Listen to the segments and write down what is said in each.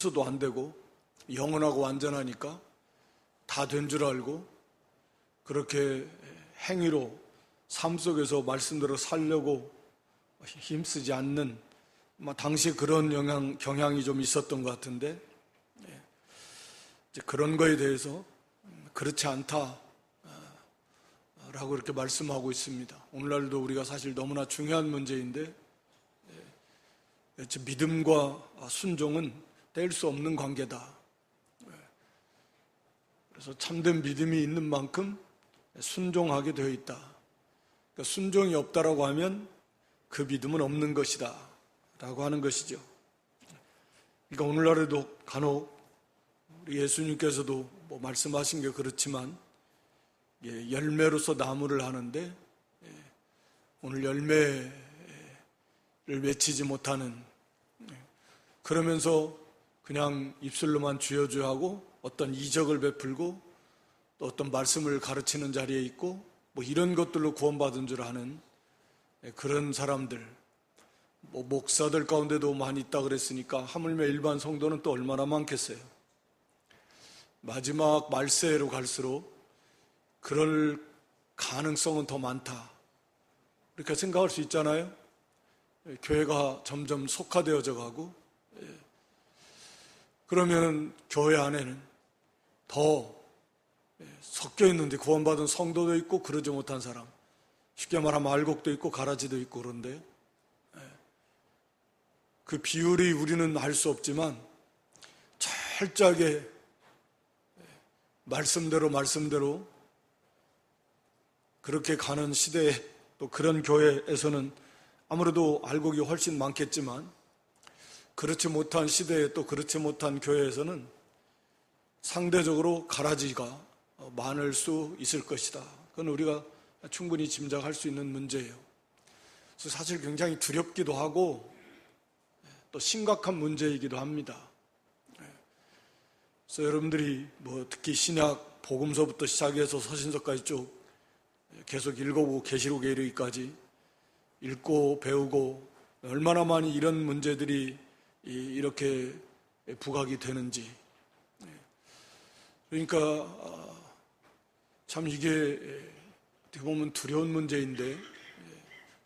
서도 안 되고 영원하고 완전하니까 다 된 줄 알고 그렇게 행위로 삶 속에서 말씀대로 살려고 힘쓰지 않는 당시에 그런 경향이 좀 있었던 것 같은데 이제 그런 거에 대해서 그렇지 않다 라고 이렇게 말씀하고 있습니다. 오늘날도 우리가 사실 너무나 중요한 문제인데 믿음과 순종은 뗄 수 없는 관계다. 그래서 참된 믿음이 있는 만큼 순종하게 되어 있다. 그러니까 순종이 없다라고 하면 그 믿음은 없는 것이다 라고 하는 것이죠. 그러니까 오늘날에도 간혹 우리 예수님께서도 말씀하신 게 그렇지만 열매로서 나무를 하는데 오늘 열매를 맺히지 못하는, 그러면서 그냥 입술로만 주여주여하고 어떤 이적을 베풀고 또 어떤 말씀을 가르치는 자리에 있고 이런 것들로 구원받은 줄 아는 그런 사람들, 목사들 가운데도 많이 있다 그랬으니까 하물며 일반 성도는 또 얼마나 많겠어요. 마지막 말세로 갈수록 그럴 가능성은 더 많다 이렇게 생각할 수 있잖아요. 교회가 점점 속화되어져 가고, 그러면 교회 안에는 더 섞여 있는데 구원받은 성도도 있고 그러지 못한 사람, 쉽게 말하면 알곡도 있고 가라지도 있고, 그런데 그 비율이 우리는 알 수 없지만 철저하게 말씀대로 그렇게 가는 시대에, 또 그런 교회에서는 아무래도 알곡이 훨씬 많겠지만 그렇지 못한 시대에 또 그렇지 못한 교회에서는 상대적으로 가라지가 많을 수 있을 것이다. 그건 우리가 충분히 짐작할 수 있는 문제예요. 그래서 사실 굉장히 두렵기도 하고 또 심각한 문제이기도 합니다. 그래서 여러분들이 특히 신약 복음서부터 시작해서 서신서까지 쭉 계속 읽어보고 계시록에 이르기까지 읽고 배우고 얼마나 많이 이런 문제들이 이렇게 부각이 되는지, 그러니까 참 이게 어떻게 보면 두려운 문제인데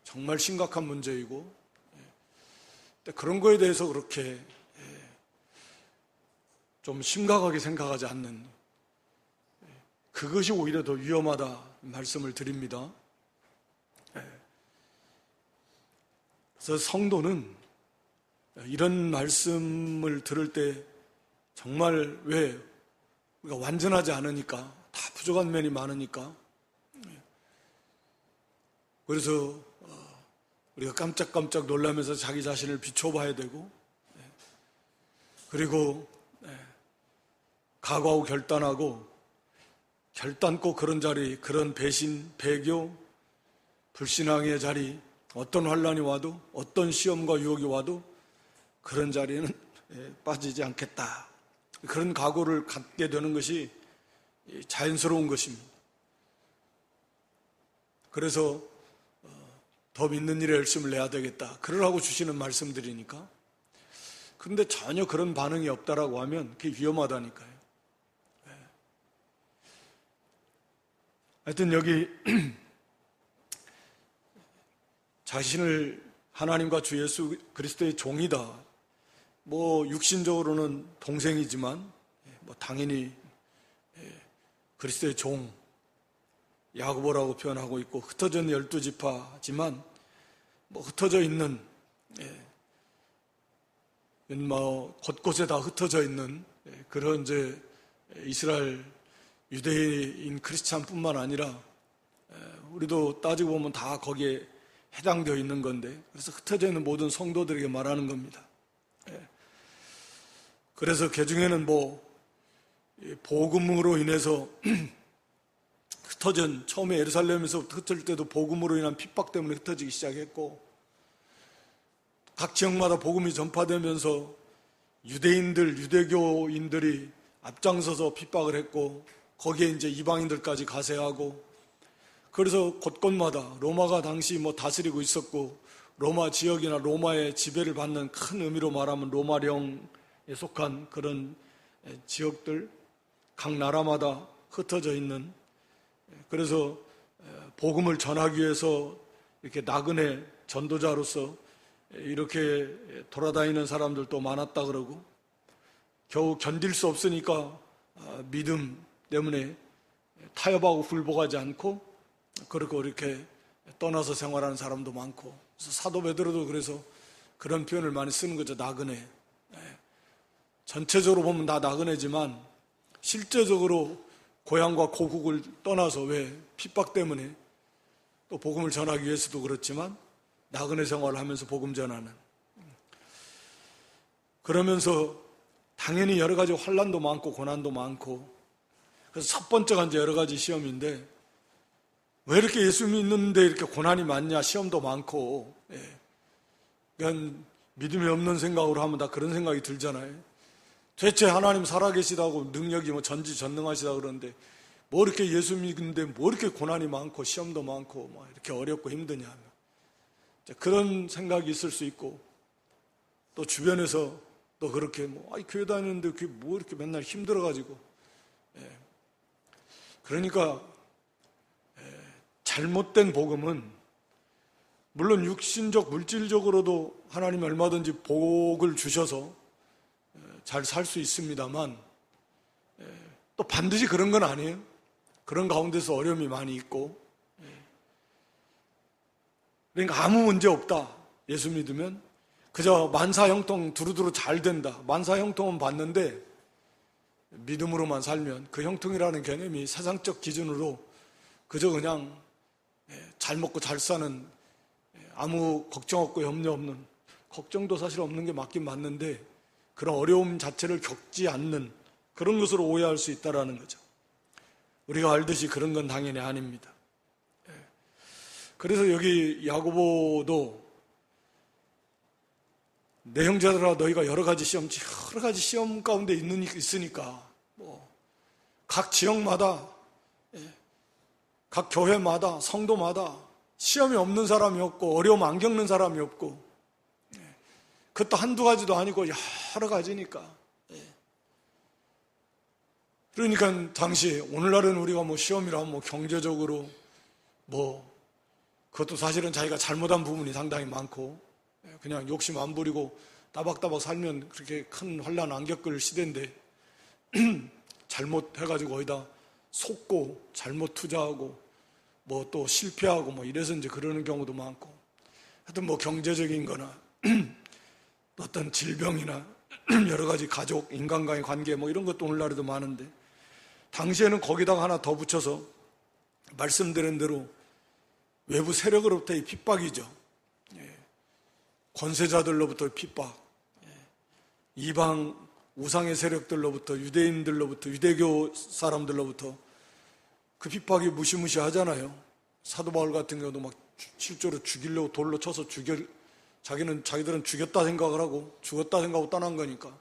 정말 심각한 문제이고, 그런 거에 대해서 그렇게 좀 심각하게 생각하지 않는, 그것이 오히려 더 위험하다 말씀을 드립니다. 그래서 성도는 이런 말씀을 들을 때 정말, 왜 우리가 완전하지 않으니까, 다 부족한 면이 많으니까, 그래서 우리가 깜짝깜짝 놀라면서 자기 자신을 비춰봐야 되고, 그리고 각오하고 결단코 그런 자리, 그런 배신, 배교, 불신앙의 자리, 어떤 환난이 와도 어떤 시험과 유혹이 와도 그런 자리에는 빠지지 않겠다, 그런 각오를 갖게 되는 것이 자연스러운 것입니다. 그래서 더 믿는 일에 열심을 내야 되겠다, 그러라고 주시는 말씀들이니까. 그런데 전혀 그런 반응이 없다라고 하면 그게 위험하다니까요. 하여튼 여기 자신을 하나님과 주 예수 그리스도의 종이다, 육신적으로는 동생이지만 당연히 그리스도의 종, 야고보라고 표현하고 있고, 흩어져 있는 12지파지만 흩어져 있는, 곳곳에 다 흩어져 있는 그런 이제 이스라엘 유대인 크리스찬뿐만 아니라 우리도 따지고 보면 다 거기에 해당되어 있는 건데, 그래서 흩어져 있는 모든 성도들에게 말하는 겁니다. 그래서 개중에는 복음으로 인해서 처음에 예루살렘에서 흩어질 때도 복음으로 인한 핍박 때문에 흩어지기 시작했고, 각 지역마다 복음이 전파되면서 유대교인들이 앞장서서 핍박을 했고, 거기에 이제 이방인들까지 가세하고, 그래서 곳곳마다 로마가 당시 다스리고 있었고, 로마 지역이나 로마의 지배를 받는, 큰 의미로 말하면 로마령 속한 그런 지역들, 각 나라마다 흩어져 있는, 그래서 복음을 전하기 위해서 이렇게 나그네 전도자로서 이렇게 돌아다니는 사람들도 많았다 그러고, 겨우 견딜 수 없으니까 믿음 때문에 타협하고 굴복하지 않고 그렇게 이렇게 떠나서 생활하는 사람도 많고, 그래서 사도 베드로도 그래서 그런 표현을 많이 쓰는 거죠. 나그네. 전체적으로 보면 다 나그네지만 실제적으로 고향과 고국을 떠나서, 왜 핍박 때문에 또 복음을 전하기 위해서도 그렇지만 나그네 생활을 하면서 복음 전하는, 그러면서 당연히 여러 가지 환난도 많고 고난도 많고, 그래서 첫 번째가 이제 여러 가지 시험인데, 왜 이렇게 예수 믿는데 이렇게 고난이 많냐, 시험도 많고, 그냥 믿음이 없는 생각으로 하면 다 그런 생각이 들잖아요. 대체 하나님 살아계시다고 능력이 뭐 전지전능하시다 그러는데 뭐 이렇게 예수 믿는데 뭐 이렇게 고난이 많고 시험도 많고 뭐 이렇게 어렵고 힘드냐 하면, 그런 생각이 있을 수 있고, 또 주변에서 또 그렇게 교회 다니는데 그게 뭐 이렇게 맨날 힘들어가지고, 그러니까 잘못된 복음은 물론 육신적 물질적으로도 하나님이 얼마든지 복을 주셔서 잘 살 수 있습니다만, 또 반드시 그런 건 아니에요. 그런 가운데서 어려움이 많이 있고, 그러니까 아무 문제 없다. 예수 믿으면 그저 만사형통 두루두루 잘 된다. 만사형통은 봤는데 믿음으로만 살면, 그 형통이라는 개념이 세상적 기준으로 그저 그냥 잘 먹고 잘 사는, 아무 걱정 없고 염려 없는, 걱정도 사실 없는 게 맞긴 맞는데 그런 어려움 자체를 겪지 않는 그런 것으로 오해할 수 있다는 거죠. 우리가 알듯이 그런 건 당연히 아닙니다. 그래서 여기 야고보도 내 형제들아 너희가 여러 가지 시험 가운데 있으니까 각 지역마다, 각 교회마다, 성도마다 시험이 없는 사람이 없고 어려움 안 겪는 사람이 없고, 그것도 한두 가지도 아니고 여러 가지니까. 그러니까 당시, 오늘날은 우리가 시험이라 경제적으로 그것도 사실은 자기가 잘못한 부분이 상당히 많고, 그냥 욕심 안 부리고 따박따박 살면 그렇게 큰 환난 안 겪을 시대인데, 잘못해가지고 거기다 속고 잘못 투자하고 또 실패하고 이래서 이제 그러는 경우도 많고, 하여튼 경제적인 거나 어떤 질병이나 여러 가지 가족, 인간과의 관계 이런 것도 오늘날에도 많은데, 당시에는 거기다가 하나 더 붙여서 말씀드린 대로 외부 세력으로부터의 핍박이죠. 권세자들로부터의 핍박, 이방 우상의 세력들로부터, 유대인들로부터, 유대교 사람들로부터 그 핍박이 무시무시하잖아요. 사도 바울 같은 경우도 실제로 죽이려고 돌로 쳐서 자기들은 죽였다 생각을 하고 죽었다 생각하고 떠난 거니까,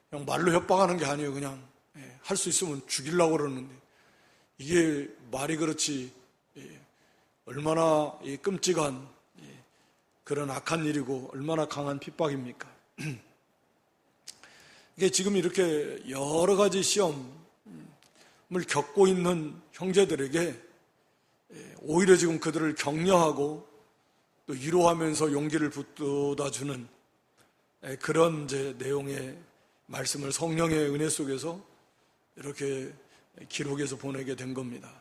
그냥 말로 협박하는 게 아니에요. 그냥 할 수 있으면 죽이려고 그러는데, 이게 말이 그렇지 얼마나 끔찍한 그런 악한 일이고 얼마나 강한 핍박입니까? 이게 지금 이렇게 여러 가지 시험을 겪고 있는 형제들에게 오히려 지금 그들을 격려하고 또 위로하면서 용기를 북돋아주는 그런 이제 내용의 말씀을 성령의 은혜 속에서 이렇게 기록해서 보내게 된 겁니다.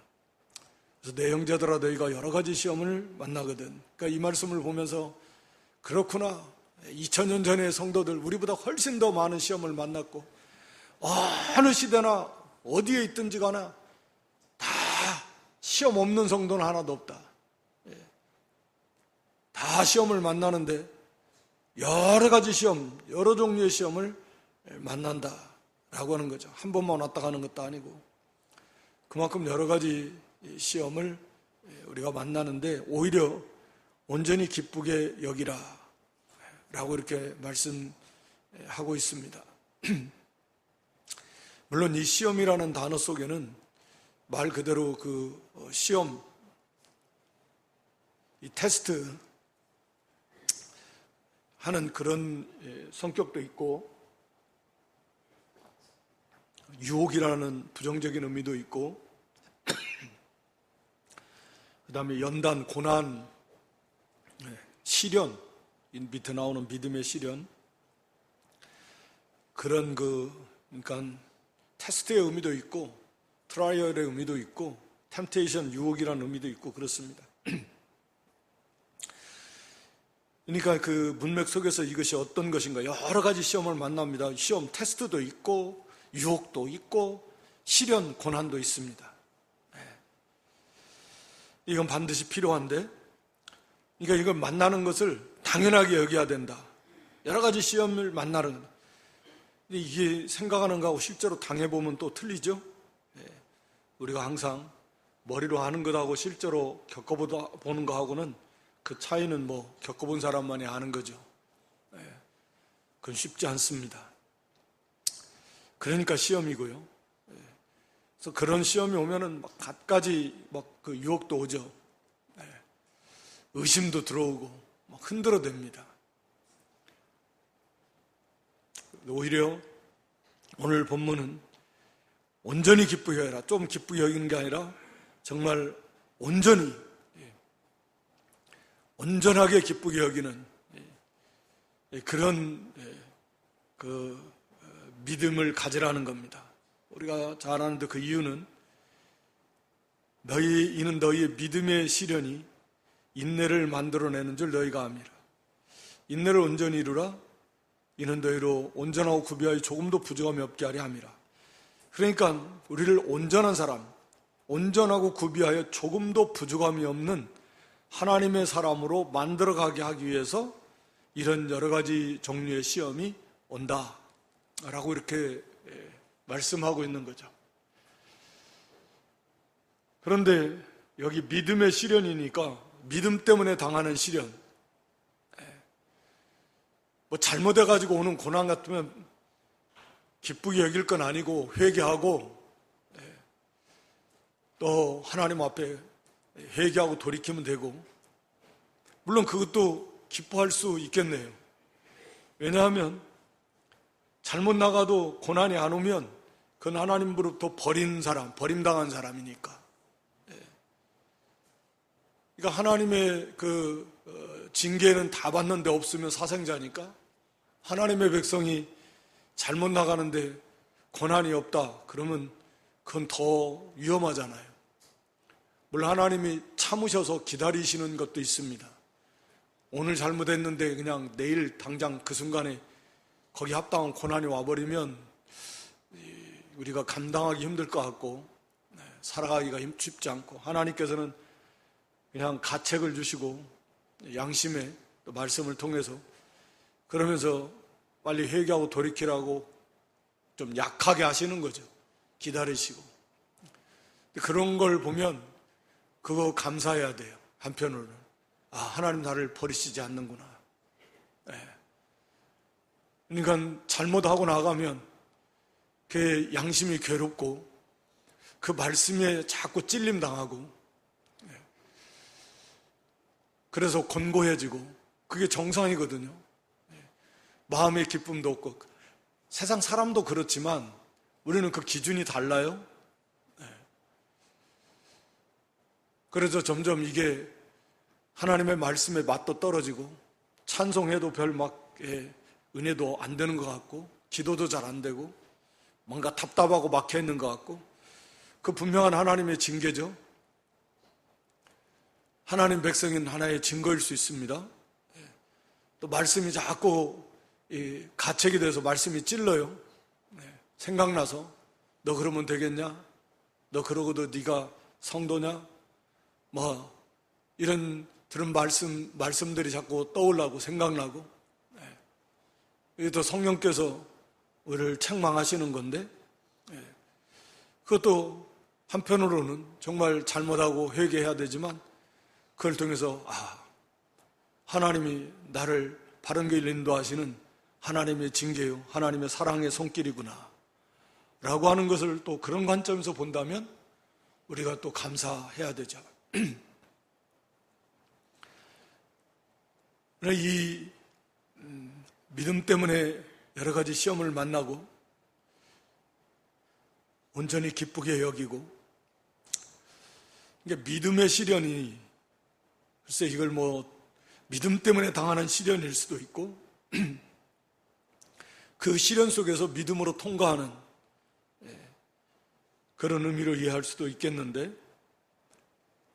그래서 내 형제들아 너희가 여러 가지 시험을 만나거든. 그러니까 이 말씀을 보면서 그렇구나, 2000년 전의 성도들 우리보다 훨씬 더 많은 시험을 만났고, 어느 시대나 어디에 있든지 가나 다 시험 없는 성도는 하나도 없다. 다 시험을 만나는데 여러 가지 시험, 여러 종류의 시험을 만난다라고 하는 거죠. 한 번만 왔다 가는 것도 아니고 그만큼 여러 가지 시험을 우리가 만나는데 오히려 온전히 기쁘게 여기라 라고 이렇게 말씀하고 있습니다. 물론 이 시험이라는 단어 속에는 말 그대로 그 시험, 이 테스트 하는 그런 성격도 있고, 유혹이라는 부정적인 의미도 있고, 그 다음에 연단, 고난, 시련, 밑에 나오는 믿음의 시련, 그런 그러니까 테스트의 의미도 있고, 트라이얼의 의미도 있고, 템테이션, 유혹이라는 의미도 있고 그렇습니다. 그러니까 그 문맥 속에서 이것이 어떤 것인가, 여러 가지 시험을 만납니다. 시험, 테스트도 있고, 유혹도 있고, 시련, 고난도 있습니다. 이건 반드시 필요한데, 그러니까 이걸 만나는 것을 당연하게 여겨야 된다. 여러 가지 시험을 만나는 것. 이게 생각하는 거하고 실제로 당해보면 또 틀리죠. 우리가 항상 머리로 하는 것하고 실제로 겪어보는 거하고는 그 차이는 뭐 겪어본 사람만이 아는 거죠. 그건 쉽지 않습니다. 그러니까 시험이고요. 그래서 그런 시험이 오면은 막 갖가지 막 그 유혹도 오죠. 의심도 들어오고 막 흔들어댑니다. 오히려 오늘 본문은 온전히 기쁘게 해라. 좀 기쁘게 여기는 게 아니라 정말 온전히, 온전하게 기쁘게 여기는 그런 그 믿음을 가지라는 겁니다. 우리가 잘 아는데 그 이유는 이는 너희의 믿음의 시련이 인내를 만들어내는 줄 너희가 압니다. 인내를 온전히 이루라. 이는 너희로 온전하고 구비하여 조금도 부족함이 없게 하려 함이라. 그러니까 우리를 온전한 사람, 온전하고 구비하여 조금도 부족함이 없는 하나님의 사람으로 만들어가게 하기 위해서 이런 여러 가지 종류의 시험이 온다라고 이렇게 말씀하고 있는 거죠. 그런데 여기 믿음의 시련이니까 믿음 때문에 당하는 시련, 뭐 잘못해가지고 오는 고난 같으면 기쁘게 여길 건 아니고 회개하고 또 하나님 앞에 회개하고 돌이키면 되고, 물론 그것도 기뻐할 수 있겠네요. 왜냐하면 잘못 나가도 고난이 안 오면 그건 하나님으로부터 버림당한 사람이니까. 그러니까 하나님의 그 징계는 다 받는데 없으면 사생자니까, 하나님의 백성이 잘못 나가는데 고난이 없다 그러면 그건 더 위험하잖아요. 물론 하나님이 참으셔서 기다리시는 것도 있습니다. 오늘 잘못했는데 그냥 내일 당장 그 순간에 거기 합당한 고난이 와버리면 우리가 감당하기 힘들 것 같고 살아가기가 쉽지 않고, 하나님께서는 그냥 가책을 주시고 양심의 말씀을 통해서 그러면서 빨리 회개하고 돌이키라고 좀 약하게 하시는 거죠. 기다리시고. 그런 걸 보면 그거 감사해야 돼요. 한편으로는 하나님 나를 버리시지 않는구나. 그러니까 잘못하고 나가면 그 양심이 괴롭고 그 말씀에 자꾸 찔림 당하고 그래서 곤고해지고, 그게 정상이거든요. 마음의 기쁨도 없고. 세상 사람도 그렇지만 우리는 그 기준이 달라요. 그래서 점점 이게 하나님의 말씀에 맛도 떨어지고 찬송해도 별 은혜도 안 되는 것 같고 기도도 잘 안 되고 뭔가 답답하고 막혀 있는 것 같고, 그 분명한 하나님의 징계죠. 하나님 백성인 하나의 증거일 수 있습니다. 또 말씀이 자꾸 가책이 돼서 말씀이 찔러요. 생각나서 너 그러면 되겠냐? 너 그러고도 네가 성도냐? 뭐 이런 들은 말씀들이 자꾸 떠올라고 생각나고, 이게 또 성령께서 우리를 책망하시는 건데, 그것도 한편으로는 정말 잘못하고 회개해야 되지만 그걸 통해서 하나님이 나를 바른 길로 인도하시는 하나님의 징계요, 하나님의 사랑의 손길이구나 라고 하는 것을 또 그런 관점에서 본다면 우리가 또 감사해야 되죠. 이 믿음 때문에 여러 가지 시험을 만나고 온전히 기쁘게 여기고, 그러니까 믿음의 시련이, 글쎄 이걸 믿음 때문에 당하는 시련일 수도 있고 그 시련 속에서 믿음으로 통과하는 그런 의미로 이해할 수도 있겠는데,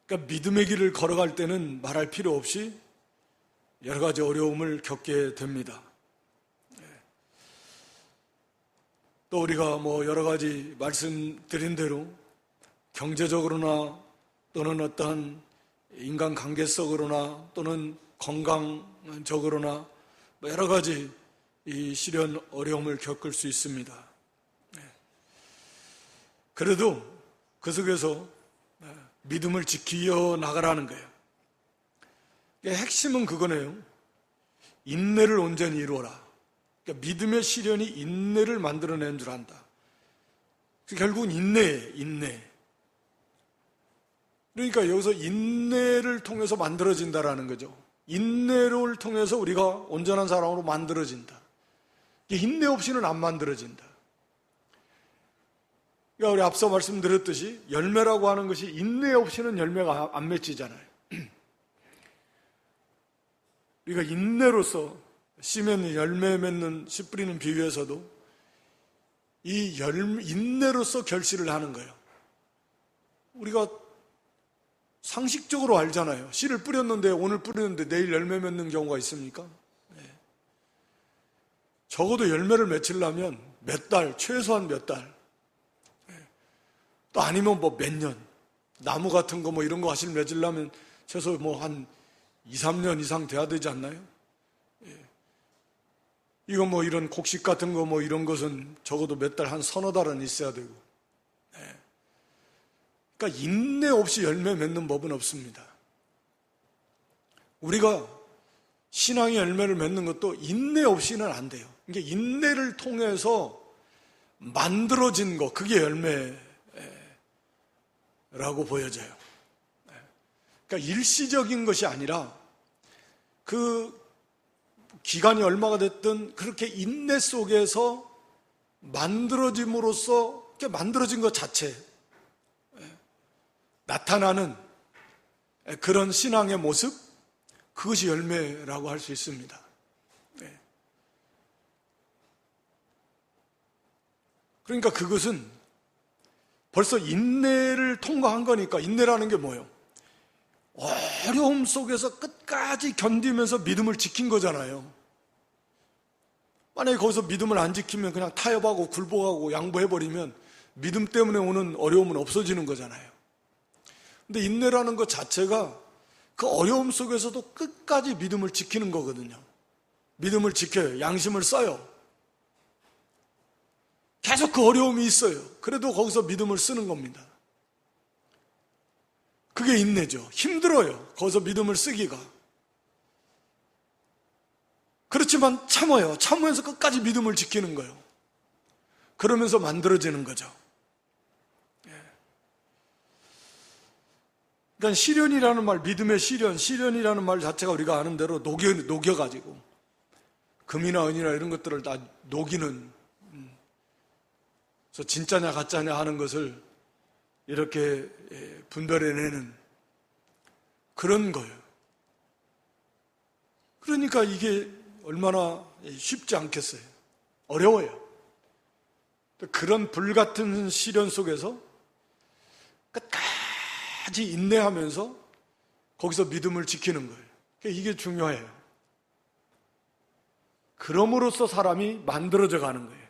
그러니까 믿음의 길을 걸어갈 때는 말할 필요 없이 여러 가지 어려움을 겪게 됩니다. 또 우리가 여러 가지 말씀드린 대로 경제적으로나 또는 어떠한 인간관계적으로나 또는 건강적으로나 여러 가지 이 시련 어려움을 겪을 수 있습니다. 그래도 그 속에서 믿음을 지키어 나가라는 거예요. 핵심은 그거네요. 인내를 온전히 이루어라. 그러니까 믿음의 시련이 인내를 만들어낸 줄 안다. 결국은 인내예요, 인내. 그러니까 여기서 인내를 통해서 만들어진다라는 거죠. 인내를 통해서 우리가 온전한 사람으로 만들어진다. 인내 없이는 안 만들어진다. 그러니까 우리 앞서 말씀드렸듯이 열매라고 하는 것이 인내 없이는 열매가 안 맺히잖아요. 우리가 인내로서 씨면 열매 맺는 씨 뿌리는 비유에서도 이 인내로서 결실을 하는 거예요. 우리가 상식적으로 알잖아요. 씨를 뿌렸는데 오늘 뿌렸는데 내일 열매 맺는 경우가 있습니까? 적어도 열매를 맺히려면 몇 달, 최소한 몇 달, 또 아니면 몇 년, 나무 같은 거 이런 거 사실 맺으려면 최소 한 2, 3년 이상 돼야 되지 않나요? 이거 이런 곡식 같은 거 이런 것은 적어도 몇 달, 한 서너 달은 있어야 되고. 그러니까 인내 없이 열매 맺는 법은 없습니다. 우리가 신앙의 열매를 맺는 것도 인내 없이는 안 돼요. 그러니까 인내를 통해서 만들어진 것, 그게 열매라고 보여져요. 그러니까 일시적인 것이 아니라 그 기간이 얼마가 됐든 그렇게 인내 속에서 만들어짐으로써 만들어진 것 자체 나타나는 그런 신앙의 모습, 그것이 열매라고 할 수 있습니다. 그러니까 그것은 벌써 인내를 통과한 거니까. 인내라는 게 뭐예요? 어려움 속에서 끝까지 견디면서 믿음을 지킨 거잖아요. 만약에 거기서 믿음을 안 지키면 그냥 타협하고 굴복하고 양보해버리면 믿음 때문에 오는 어려움은 없어지는 거잖아요. 근데 인내라는 것 자체가 그 어려움 속에서도 끝까지 믿음을 지키는 거거든요. 믿음을 지켜요. 양심을 써요. 계속 그 어려움이 있어요. 그래도 거기서 믿음을 쓰는 겁니다. 그게 인내죠. 힘들어요. 거기서 믿음을 쓰기가. 그렇지만 참아요. 참으면서 끝까지 믿음을 지키는 거예요. 그러면서 만들어지는 거죠. 그러니까 시련이라는 말, 믿음의 시련이라는 말 자체가 우리가 아는 대로 녹여가지고 금이나 은이나 이런 것들을 다 녹이는, 그래서 진짜냐 가짜냐 하는 것을 이렇게 분별해내는 그런 거예요. 그러니까 이게 얼마나 쉽지 않겠어요. 어려워요. 그런 불같은 시련 속에서 끝까지 인내하면서 거기서 믿음을 지키는 거예요. 이게 중요해요. 그럼으로써 사람이 만들어져 가는 거예요.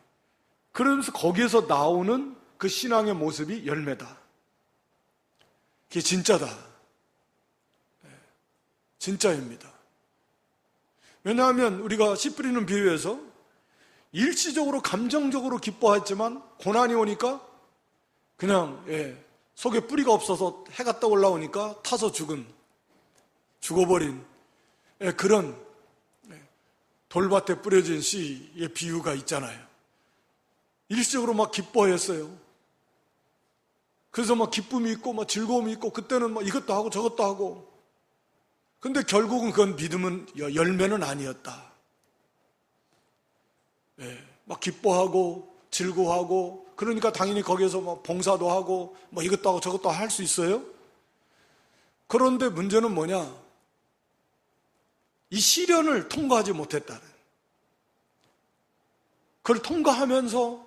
그러면서 거기에서 나오는 그 신앙의 모습이 열매다. 그게 진짜다. 진짜입니다. 왜냐하면 우리가 씨 뿌리는 비유에서 일시적으로 감정적으로 기뻐했지만 고난이 오니까 그냥 속에 뿌리가 없어서 해가 떠 올라오니까 타서 죽어버린 그런 돌밭에 뿌려진 씨의 비유가 있잖아요. 일시적으로 막 기뻐했어요. 그래서 막 기쁨이 있고 막 즐거움이 있고 그때는 막 이것도 하고 저것도 하고, 근데 결국은 그건 믿음은 열매는 아니었다. 막 기뻐하고 즐거워하고, 그러니까 당연히 거기에서 뭐 봉사도 하고 뭐 이것도 하고 저것도 할 수 있어요. 그런데 문제는 뭐냐? 이 시련을 통과하지 못했다는, 그걸 통과하면서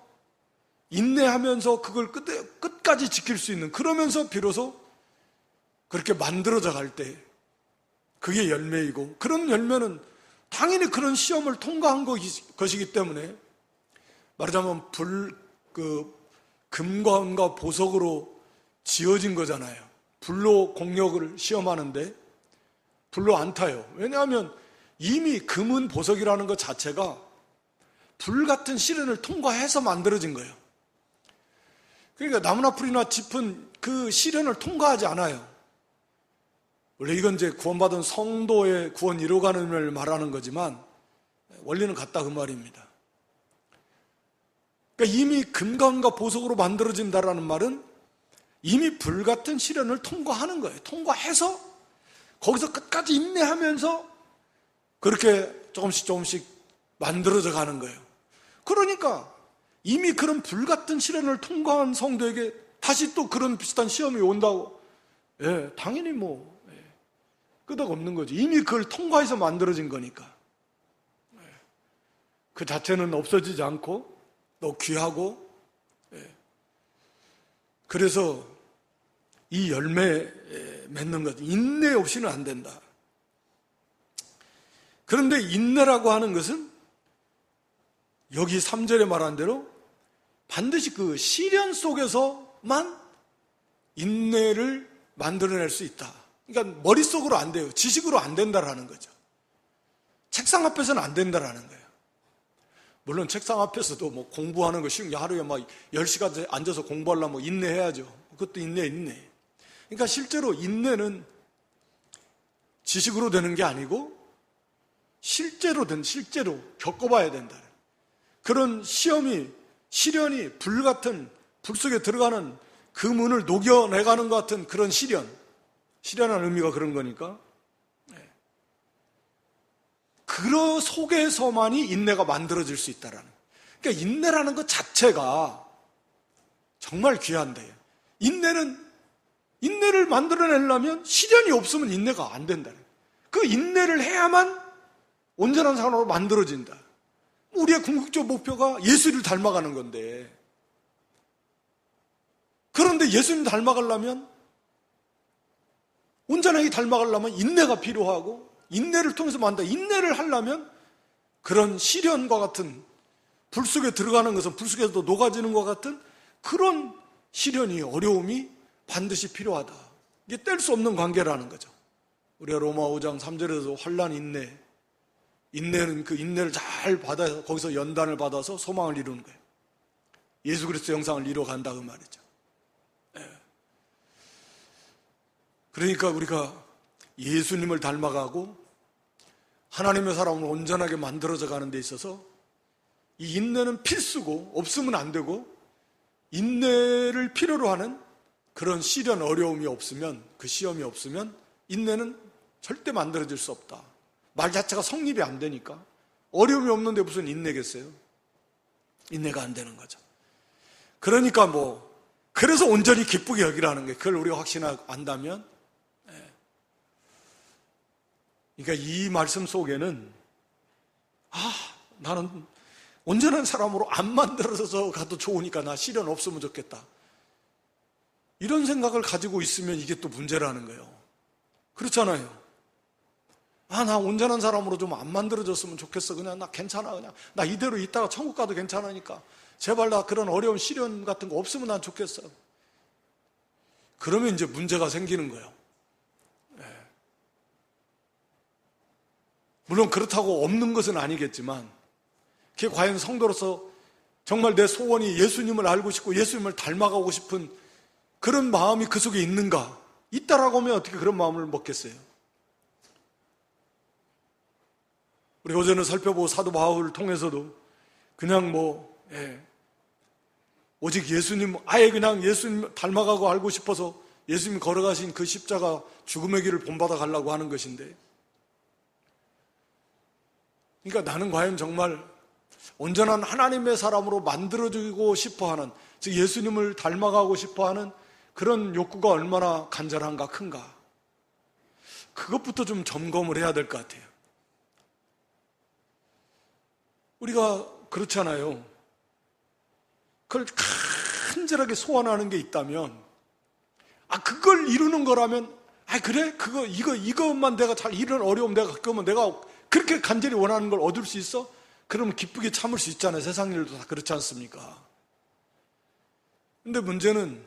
인내하면서 그걸 끝까지 지킬 수 있는, 그러면서 비로소 그렇게 만들어져 갈 때 그게 열매이고, 그런 열매는 당연히 그런 시험을 통과한 것이기 때문에, 말하자면 금관과 보석으로 지어진 거잖아요. 불로 공력을 시험하는데 불로 안 타요. 왜냐하면 이미 금은 보석이라는 것 자체가 불같은 시련을 통과해서 만들어진 거예요. 그러니까 나무나 풀이나 짚은 그 시련을 통과하지 않아요. 원래 이건 이제 구원받은 성도의 구원 이루어가는을 말하는 거지만 원리는 같다 그 말입니다. 그러니까 이미 금관과 보석으로 만들어진다라는 말은 이미 불같은 시련을 통과하는 거예요. 통과해서 거기서 끝까지 인내하면서 그렇게 조금씩 만들어져 가는 거예요. 그러니까 이미 그런 불같은 시련을 통과한 성도에게 다시 또 그런 비슷한 시험이 온다고, 당연히 끄덕없는 거지. 이미 그걸 통과해서 만들어진 거니까. 그 자체는 없어지지 않고 또 귀하고, 그래서 이 열매 맺는 것, 인내 없이는 안 된다. 그런데 인내라고 하는 것은 여기 3절에 말한 대로 반드시 그 시련 속에서만 인내를 만들어낼 수 있다. 그러니까 머릿속으로 안 돼요. 지식으로 안 된다라는 거죠. 책상 앞에서는 안 된다라는 거예요. 물론 책상 앞에서도 공부하는 거 쉬운 게, 하루에 10시간 앉아서 공부하려면 인내해야죠. 그것도 인내. 그러니까 실제로 인내는 지식으로 되는 게 아니고 실제로 겪어봐야 된다. 그런 시련이 불같은, 불 속에 들어가는 그 문을 녹여내가는 것 같은 그런 시련한 의미가 그런 거니까, 그 속에서만이 인내가 만들어질 수 있다라는. 그러니까 인내라는 것 자체가 정말 귀한데, 인내를 만들어내려면 시련이 없으면 인내가 안 된다. 그 인내를 해야만 온전한 사람으로 만들어진다. 우리의 궁극적 목표가 예수를 닮아가는 건데, 그런데 예수님 닮아가려면, 온전하게 닮아가려면 인내가 필요하고, 인내를 통해서 만든다. 인내를 하려면 그런 시련과 같은, 불 속에 들어가는 것은 불 속에서도 녹아지는 것 같은 그런 시련이, 어려움이 반드시 필요하다. 이게 뗄 수 없는 관계라는 거죠. 우리가 로마 5장 3절에서 환난, 인내는 그 인내를 잘 받아서 거기서 연단을 받아서 소망을 이루는 거예요. 예수 그리스도 형상을 이루어간다 그 말이죠. 그러니까 우리가 예수님을 닮아가고 하나님의 사람을 온전하게 만들어져 가는 데 있어서 이 인내는 필수고 없으면 안 되고, 인내를 필요로 하는 그런 시련, 어려움이 없으면, 그 시험이 없으면 인내는 절대 만들어질 수 없다. 말 자체가 성립이 안 되니까. 어려움이 없는데 무슨 인내겠어요? 인내가 안 되는 거죠. 그러니까 그래서 온전히 기쁘게 여기라는 거예요. 그걸 우리가 확신하고 안다면. 그러니까 이 말씀 속에는, 나는 온전한 사람으로 안 만들어서 가도 좋으니까 나 시련 없으면 좋겠다, 이런 생각을 가지고 있으면 이게 또 문제라는 거예요. 그렇잖아요. 나 온전한 사람으로 좀 안 만들어졌으면 좋겠어. 그냥 나 괜찮아. 그냥 나 이대로 있다가 천국 가도 괜찮으니까 제발 나 그런 어려운 시련 같은 거 없으면 난 좋겠어. 그러면 이제 문제가 생기는 거예요. 물론 그렇다고 없는 것은 아니겠지만, 그게 과연 성도로서 정말 내 소원이 예수님을 알고 싶고 예수님을 닮아가고 싶은 그런 마음이 그 속에 있는가? 있다라고 하면 어떻게 그런 마음을 먹겠어요? 우리 어제는 살펴보고 사도 바울을 통해서도 그냥 오직 예수님, 아예 그냥 예수님 닮아가고 알고 싶어서 예수님 걸어가신 그 십자가 죽음의 길을 본받아 가려고 하는 것인데, 그러니까 나는 과연 정말 온전한 하나님의 사람으로 만들어주고 싶어하는, 즉 예수님을 닮아가고 싶어하는 그런 욕구가 얼마나 간절한가, 큰가, 그것부터 좀 점검을 해야 될 것 같아요. 우리가 그렇잖아요. 그걸 간절하게 소원하는 게 있다면, 그걸 이루는 거라면, 그래? 이것만 내가 잘, 이런 어려움 내가 겪으면 내가 그렇게 간절히 원하는 걸 얻을 수 있어? 그러면 기쁘게 참을 수 있잖아요. 세상 일도 다 그렇지 않습니까? 근데 문제는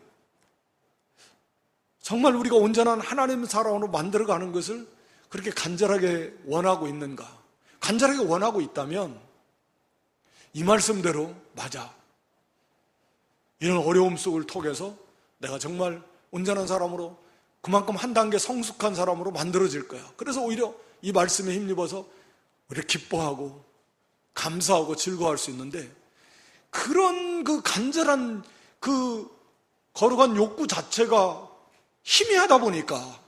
정말 우리가 온전한 하나님 사람으로 만들어가는 것을 그렇게 간절하게 원하고 있는가? 간절하게 원하고 있다면 이 말씀대로, 맞아, 이런 어려움 속을 통해서 내가 정말 온전한 사람으로, 그만큼 한 단계 성숙한 사람으로 만들어질 거야. 그래서 오히려 이 말씀에 힘입어서 우리 기뻐하고 감사하고 즐거워할 수 있는데, 그런 그 간절한 그 거룩한 욕구 자체가 희미하다 보니까,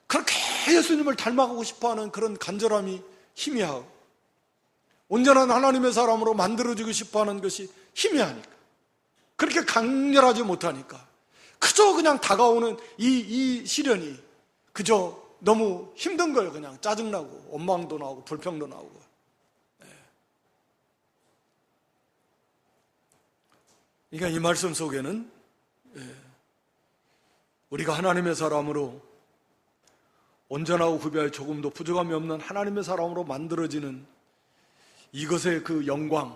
그렇게 예수님을 닮아가고 싶어하는 그런 간절함이 희미하고, 온전한 하나님의 사람으로 만들어지고 싶어하는 것이 희미하니까, 그렇게 강렬하지 못하니까, 그저 그냥 다가오는 이 시련이 그저 너무 힘든 거예요. 그냥 짜증나고 원망도 나오고 불평도 나오고. 그러니까 이 말씀 속에는 우리가 하나님의 사람으로, 온전하고 구별할 조금도 부족함이 없는 하나님의 사람으로 만들어지는 이것의 그 영광을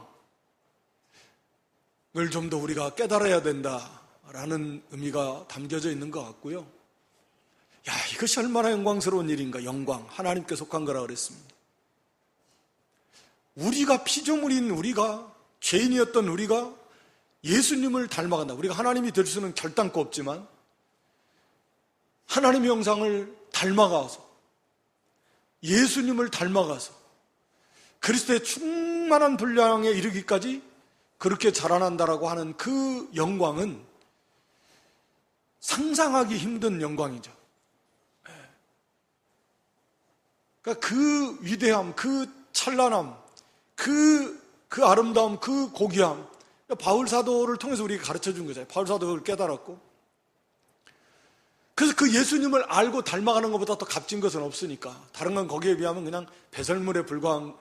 좀 더 우리가 깨달아야 된다라는 의미가 담겨져 있는 것 같고요. 이것이 얼마나 영광스러운 일인가. 영광, 하나님께 속한 거라 그랬습니다. 우리가 피조물인 우리가, 죄인이었던 우리가 예수님을 닮아간다. 우리가 하나님이 될 수는 결단코 없지만 하나님의 형상을 닮아가서, 예수님을 닮아가서 그리스도의 충만한 분량에 이르기까지 그렇게 자라난다라고 하는 그 영광은 상상하기 힘든 영광이죠. 그러니까 그 위대함, 그 찬란함, 그 아름다움, 그 고귀함, 바울 사도를 통해서 우리가 가르쳐 준 거잖아요. 바울 사도가 그걸 깨달았고, 그래서 그 예수님을 알고 닮아가는 것보다 더 값진 것은 없으니까, 다른 건 거기에 비하면 그냥 배설물에 불과한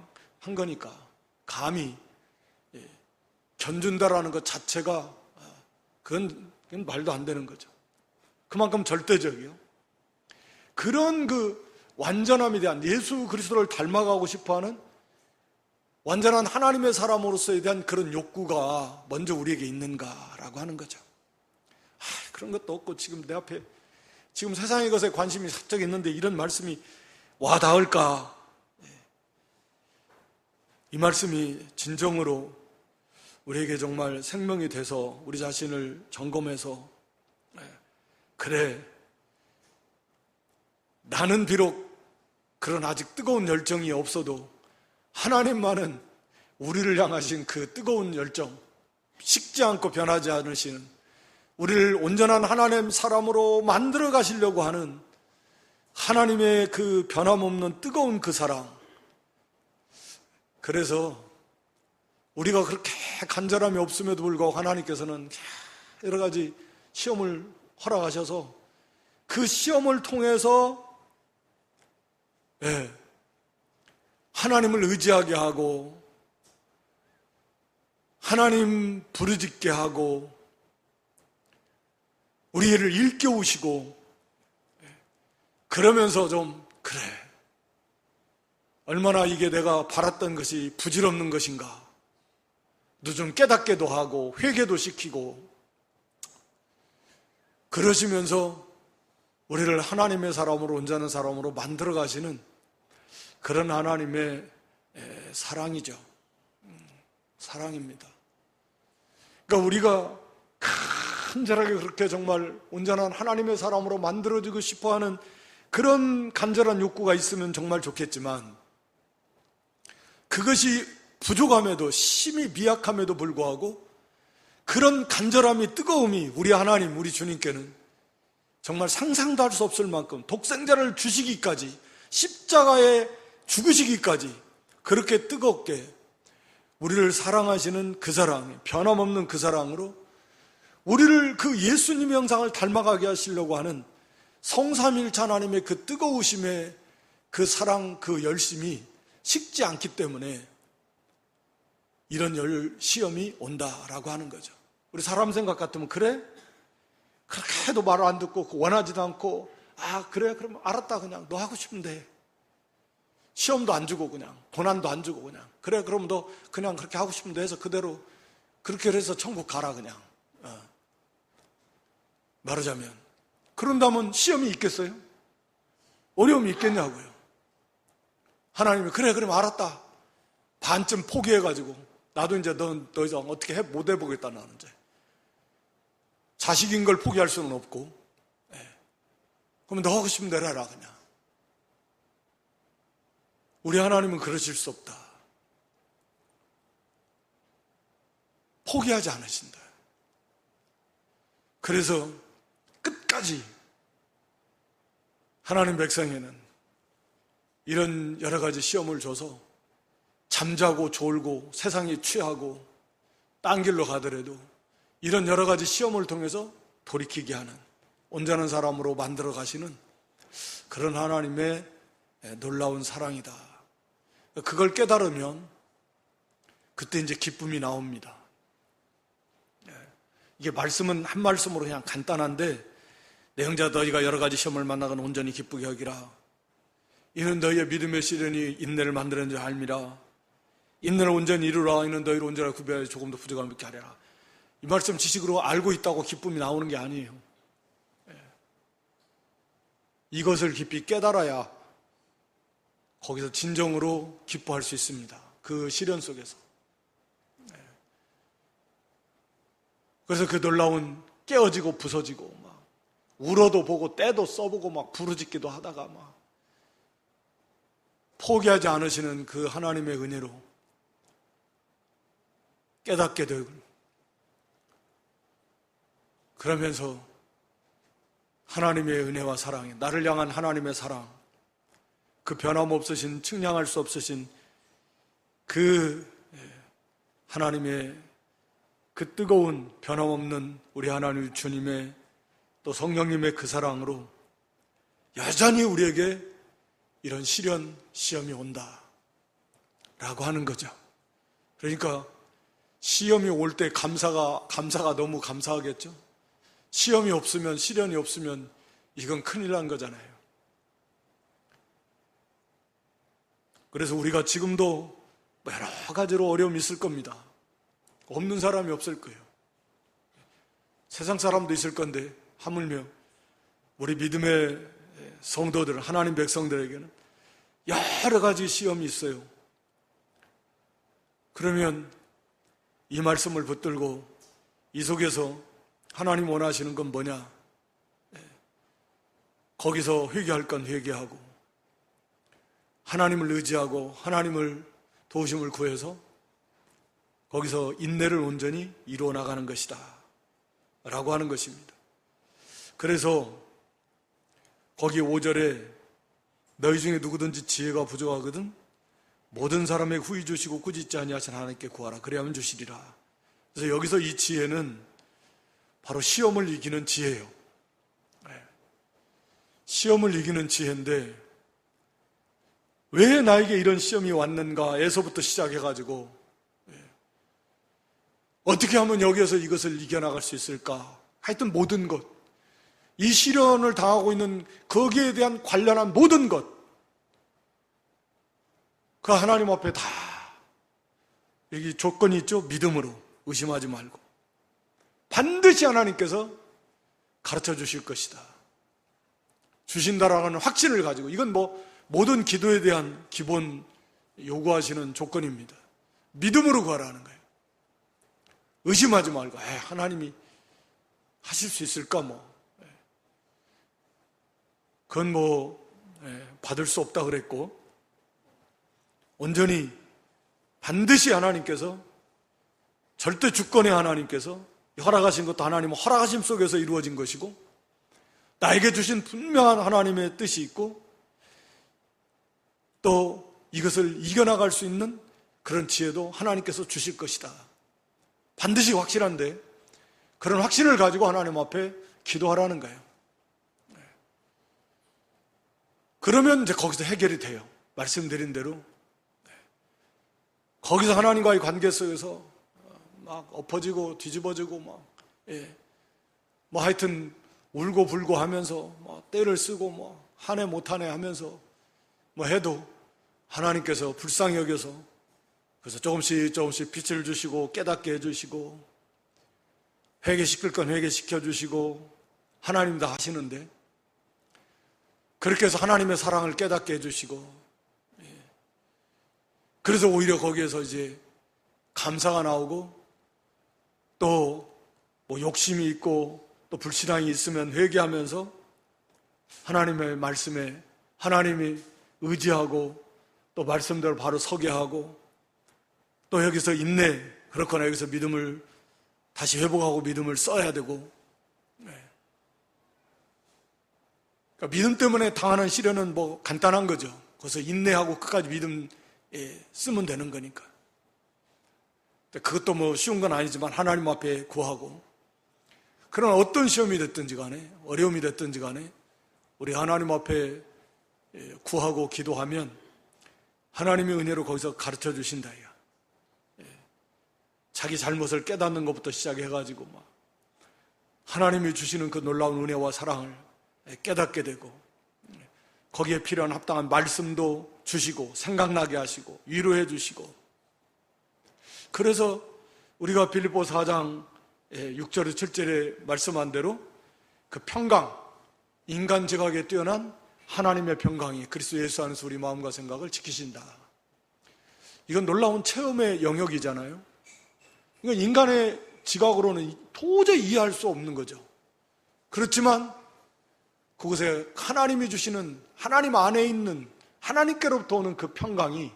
거니까, 감히 견준다라는 것 자체가 그건 말도 안 되는 거죠. 그만큼 절대적이요. 그런 그 완전함에 대한, 예수 그리스도를 닮아가고 싶어하는 완전한 하나님의 사람으로서에 대한 그런 욕구가 먼저 우리에게 있는가라고 하는 거죠. 그런 것도 없고, 지금 내 앞에 지금 세상의 것에 관심이 살짝 있는데 이런 말씀이 와 닿을까? 이 말씀이 진정으로 우리에게 정말 생명이 돼서 우리 자신을 점검해서, 그래, 나는 비록 그런 아직 뜨거운 열정이 없어도 하나님만은 우리를 향하신 그 뜨거운 열정, 식지 않고 변하지 않으시는, 우리를 온전한 하나님 사람으로 만들어 가시려고 하는 하나님의 그 변함없는 뜨거운 그 사랑. 그래서 우리가 그렇게 간절함이 없음에도 불구하고 하나님께서는 여러 가지 시험을 허락하셔서 그 시험을 통해서 하나님을 의지하게 하고, 하나님 부르짖게 하고, 우리를 일깨우시고, 그러면서 좀, 그래, 얼마나 이게 내가 바랐던 것이 부질없는 것인가, 너 좀 깨닫게도 하고 회개도 시키고, 그러시면서 우리를 하나님의 사람으로, 온전한 사람으로 만들어 가시는 그런 하나님의 사랑이죠. 사랑입니다. 그러니까 우리가 간절하게 그렇게 정말 온전한 하나님의 사람으로 만들어지고 싶어하는 그런 간절한 욕구가 있으면 정말 좋겠지만, 그것이 부족함에도, 심히 미약함에도 불구하고 그런 간절함이, 뜨거움이 우리 하나님, 우리 주님께는 정말 상상도 할 수 없을 만큼 독생자를 주시기까지, 십자가에 죽으시기까지 그렇게 뜨겁게 우리를 사랑하시는 그 사랑, 변함없는 그 사랑으로 우리를 그 예수님의 형상을 닮아가게 하시려고 하는 성삼일체 하나님의 그 뜨거우심의 그 사랑, 그 열심이 식지 않기 때문에 이런 시험이 온다라고 하는 거죠. 우리 사람 생각 같으면 그래? 그렇게 해도 말을 안 듣고 원하지도 않고 그래? 그럼 알았다. 그냥 너 하고 싶은데 시험도 안 주고 그냥 고난도 안 주고 그냥 그래? 그럼 너 그냥 그렇게 하고 싶은데 해서 그대로 그렇게 해서 천국 가라 그냥. 말하자면 그런다면 시험이 있겠어요? 어려움이 있겠냐고요. 하나님이 그래 그럼 알았다. 반쯤 포기해가지고 나도 이제 너 더 이상 어떻게 못 해보겠다. 나는 이제 자식인 걸 포기할 수는 없고 그러면 너 하고 싶은 대로 해라 그냥. 우리 하나님은 그러실 수 없다. 포기하지 않으신다. 그래서 끝까지 하나님 백성에는 이런 여러 가지 시험을 줘서 잠자고 졸고 세상에 취하고 딴 길로 가더라도 이런 여러 가지 시험을 통해서 돌이키게 하는 온전한 사람으로 만들어 가시는 그런 하나님의 놀라운 사랑이다. 그걸 깨달으면 그때 이제 기쁨이 나옵니다. 이게 말씀은 한 말씀으로 그냥 간단한데 내 형제 너희가 여러 가지 시험을 만나건 온전히 기쁘게 여기라. 이는 너희의 믿음의 시련이 인내를 만드는 줄 알미라. 인내를 온전히 이루라. 이는 너희를 온전히 구별하여 조금 더 부족함을 믿게 하리라. 이 말씀 지식으로 알고 있다고 기쁨이 나오는 게 아니에요. 이것을 깊이 깨달아야 거기서 진정으로 기뻐할 수 있습니다. 그 시련 속에서. 그래서 그 놀라운 깨어지고 부서지고 막 울어도 보고 때도 써보고 막 부르짖기도 하다가 막 포기하지 않으시는 그 하나님의 은혜로 깨닫게 되고 그러면서 하나님의 은혜와 사랑에 나를 향한 하나님의 사랑 그 변함없으신 측량할 수 없으신 그 하나님의 그 뜨거운 변함없는 우리 하나님 주님의 또 성령님의 그 사랑으로 여전히 우리에게 이런 시련, 시험이 온다 라고 하는 거죠. 그러니까 시험이 올 때 감사가 너무 감사하겠죠. 시험이 없으면, 시련이 없으면 이건 큰일 난 거잖아요. 그래서 우리가 지금도 여러 가지로 어려움이 있을 겁니다. 없는 사람이 없을 거예요. 세상 사람도 있을 건데 하물며 우리 믿음의 성도들, 하나님 백성들에게는 여러 가지 시험이 있어요. 그러면 이 말씀을 붙들고 이 속에서 하나님 원하시는 건 뭐냐? 거기서 회개할 건 회개하고 하나님을 의지하고 하나님을 도우심을 구해서 거기서 인내를 온전히 이루어 나가는 것이다 라고 하는 것입니다. 그래서 거기 5절에 너희 중에 누구든지 지혜가 부족하거든 모든 사람에게 후히 주시고 꾸짖지 아니하신 하나님께 구하라 그리하면 주시리라. 그래서 여기서 이 지혜는 바로 시험을 이기는 지혜예요. 시험을 이기는 지혜인데 왜 나에게 이런 시험이 왔는가에서부터 시작해가지고 어떻게 하면 여기에서 이것을 이겨나갈 수 있을까? 하여튼 모든 것, 이 시련을 당하고 있는 거기에 대한 관련한 모든 것, 그 하나님 앞에 다 여기 조건이 있죠? 믿음으로 의심하지 말고 반드시 하나님께서 가르쳐 주실 것이다. 주신다라는 확신을 가지고 이건 모든 기도에 대한 기본 요구하시는 조건입니다. 믿음으로 구하라는 거예요. 의심하지 말고 하나님이 하실 수 있을까 그건 받을 수 없다 그랬고 온전히 반드시 하나님께서 절대 주권의 하나님께서 허락하신 것도 하나님은 허락하심 속에서 이루어진 것이고 나에게 주신 분명한 하나님의 뜻이 있고 또 이것을 이겨나갈 수 있는 그런 지혜도 하나님께서 주실 것이다. 반드시 확실한데 그런 확신을 가지고 하나님 앞에 기도하라는 거예요. 그러면 이제 거기서 해결이 돼요. 말씀드린 대로. 거기서 하나님과의 관계 속에서 막 엎어지고 뒤집어지고 뭐 하여튼 울고 불고 하면서 때를 쓰고 하네 못하네 하면서 해도 하나님께서 불쌍히 여겨서 그래서 조금씩 빛을 주시고 깨닫게 해주시고 회개시킬 건 회개시켜 주시고 하나님 다 하시는데 그렇게 해서 하나님의 사랑을 깨닫게 해주시고 그래서 오히려 거기에서 이제 감사가 나오고 또 욕심이 있고 또 불신앙이 있으면 회개하면서 하나님의 말씀에 하나님이 의지하고 또 말씀대로 바로 서게 하고 또 여기서 인내 그렇거나 여기서 믿음을 다시 회복하고 믿음을 써야 되고 그러니까 믿음 때문에 당하는 시련은 간단한 거죠. 그래서 인내하고 끝까지 믿음 쓰면 되는 거니까. 그것도 쉬운 건 아니지만 하나님 앞에 구하고 그러나 어떤 시험이 됐든지 간에 어려움이 됐든지 간에 우리 하나님 앞에 구하고 기도하면 하나님의 은혜로 거기서 가르쳐 주신다. 자기 잘못을 깨닫는 것부터 시작해가지고 하나님이 주시는 그 놀라운 은혜와 사랑을 깨닫게 되고 거기에 필요한 합당한 말씀도 주시고 생각나게 하시고 위로해 주시고 그래서 우리가 빌립보 4장 6절에 7절에 말씀한 대로 그 평강, 인간 지각에 뛰어난 하나님의 평강이 그리스도 예수 안에서 우리 마음과 생각을 지키신다. 이건 놀라운 체험의 영역이잖아요. 그러니까 인간의 지각으로는 도저히 이해할 수 없는 거죠. 그렇지만 그곳에 하나님이 주시는 하나님 안에 있는 하나님께로부터 오는 그 평강이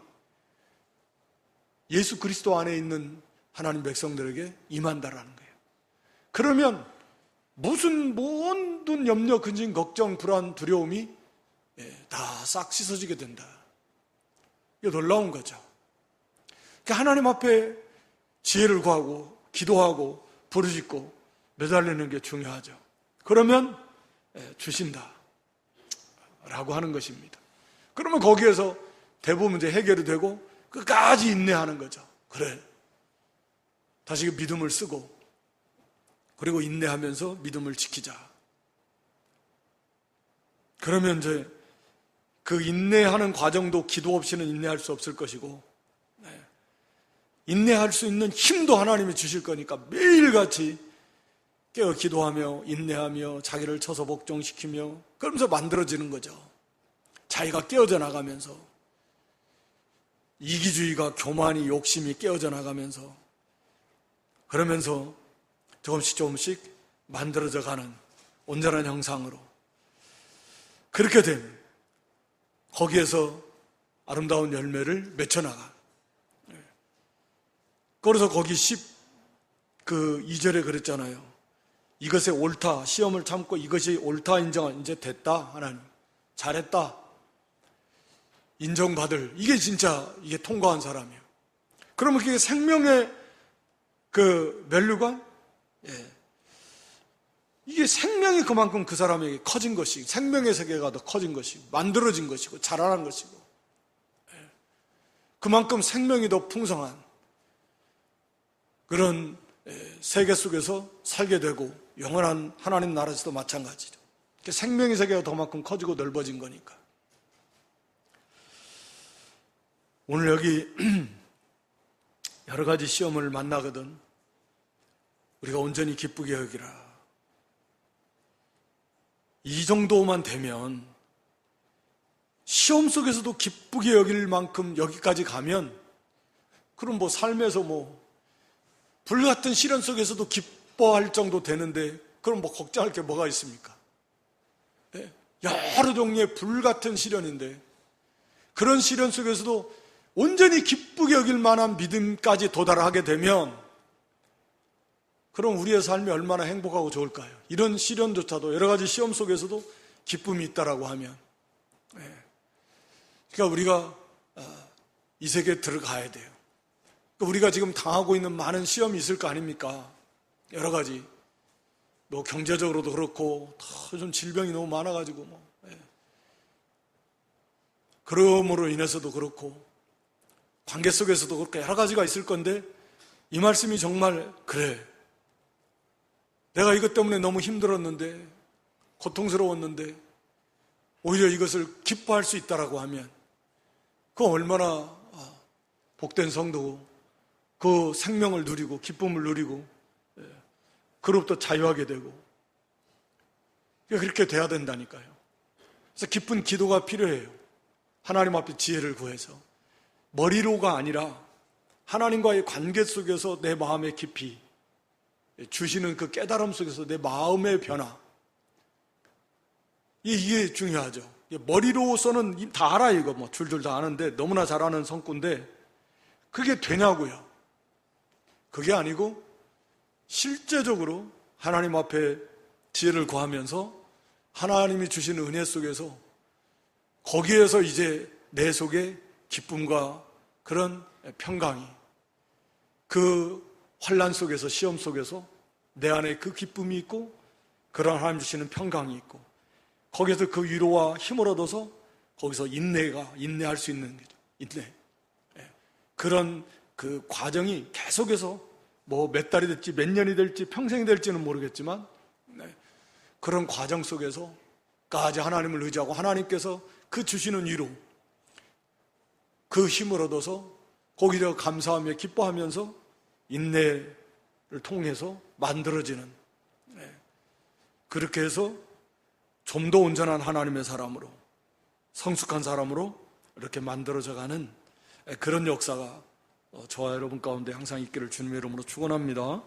예수 그리스도 안에 있는 하나님 백성들에게 임한다라는 거예요. 그러면 무슨 모든 염려, 근심, 걱정, 불안, 두려움이 다 싹 씻어지게 된다. 이게 놀라운 거죠. 그러니까 하나님 앞에 지혜를 구하고 기도하고 부르짖고 매달리는 게 중요하죠. 그러면 주신다 라고 하는 것입니다. 그러면 거기에서 대부분 문제 해결이 되고 끝까지 인내하는 거죠. 그래, 다시 믿음을 쓰고 그리고 인내하면서 믿음을 지키자. 그러면 이제 그 인내하는 과정도 기도 없이는 인내할 수 없을 것이고 인내할 수 있는 힘도 하나님이 주실 거니까 매일같이 깨어 기도하며 인내하며 자기를 쳐서 복종시키며 그러면서 만들어지는 거죠. 자기가 깨어져 나가면서 이기주의가 교만이 욕심이 깨어져 나가면서 그러면서 조금씩 만들어져 가는 온전한 형상으로 그렇게 되면 거기에서 아름다운 열매를 맺혀나가. 그래서 거기 2절에 그랬잖아요. 이것에 옳다, 시험을 참고 이것이 옳다 인정한, 이제 됐다, 하나님. 잘했다. 인정받을, 이게 진짜, 이게 통과한 사람이에요. 그러면 그게 생명의 그 밸류가, 이게 생명이 그만큼 그 사람에게 커진 것이, 생명의 세계가 더 커진 것이고, 만들어진 것이고, 자라난 것이고, 그만큼 생명이 더 풍성한 그런 세계 속에서 살게 되고, 영원한 하나님 나라에서도 마찬가지죠. 생명의 세계가 더만큼 커지고 넓어진 거니까. 오늘 여기 여러 가지 시험을 만나거든 우리가 온전히 기쁘게 여기라. 이 정도만 되면 시험 속에서도 기쁘게 여길 만큼 여기까지 가면 그럼 삶에서 불같은 시련 속에서도 기뻐할 정도 되는데 그럼 걱정할 게 뭐가 있습니까? 여러 종류의 불같은 시련인데 그런 시련 속에서도 온전히 기쁘게 여길 만한 믿음까지 도달하게 되면 그럼 우리의 삶이 얼마나 행복하고 좋을까요? 이런 시련조차도 여러 가지 시험 속에서도 기쁨이 있다라고 하면 그러니까 우리가 이 세계에 들어가야 돼요. 우리가 지금 당하고 있는 많은 시험이 있을 거 아닙니까? 여러 가지. 뭐 경제적으로도 그렇고 좀 질병이 너무 많아가지고 그러므로 인해서도 그렇고 관계 속에서도 그렇고 여러 가지가 있을 건데 이 말씀이 정말 그래. 내가 이것 때문에 너무 힘들었는데 고통스러웠는데 오히려 이것을 기뻐할 수 있다라고 하면 그 얼마나 복된 성도고 그 생명을 누리고 기쁨을 누리고 그로부터 자유하게 되고 그렇게 돼야 된다니까요. 그래서 깊은 기도가 필요해요. 하나님 앞에 지혜를 구해서 머리로가 아니라 하나님과의 관계 속에서 내 마음의 깊이 주시는 그 깨달음 속에서 내 마음의 변화 이게 중요하죠. 머리로서는 다 알아요. 이거 뭐 줄줄 다 아는데 너무나 잘 아는 성구인데 그게 되냐고요. 그게 아니고 실제적으로 하나님 앞에 지혜를 구하면서 하나님이 주시는 은혜 속에서 거기에서 이제 내 속에 기쁨과 그런 평강이 그 환난 속에서 시험 속에서 내 안에 그 기쁨이 있고 그런 하나님 주시는 평강이 있고 거기에서 그 위로와 힘을 얻어서 거기서 인내할 수 있는 거죠. 인내. 그런 그 과정이 계속해서 뭐 몇 달이 될지 몇 년이 될지 평생이 될지는 모르겠지만 그런 과정 속에서까지 하나님을 의지하고 하나님께서 그 주시는 위로 그 힘을 얻어서 거기서 감사하며 기뻐하면서 인내를 통해서 만들어지는 그렇게 해서 좀 더 온전한 하나님의 사람으로 성숙한 사람으로 이렇게 만들어져가는 그런 역사가 저와 여러분 가운데 항상 있기를 주님의 이름으로 축원합니다.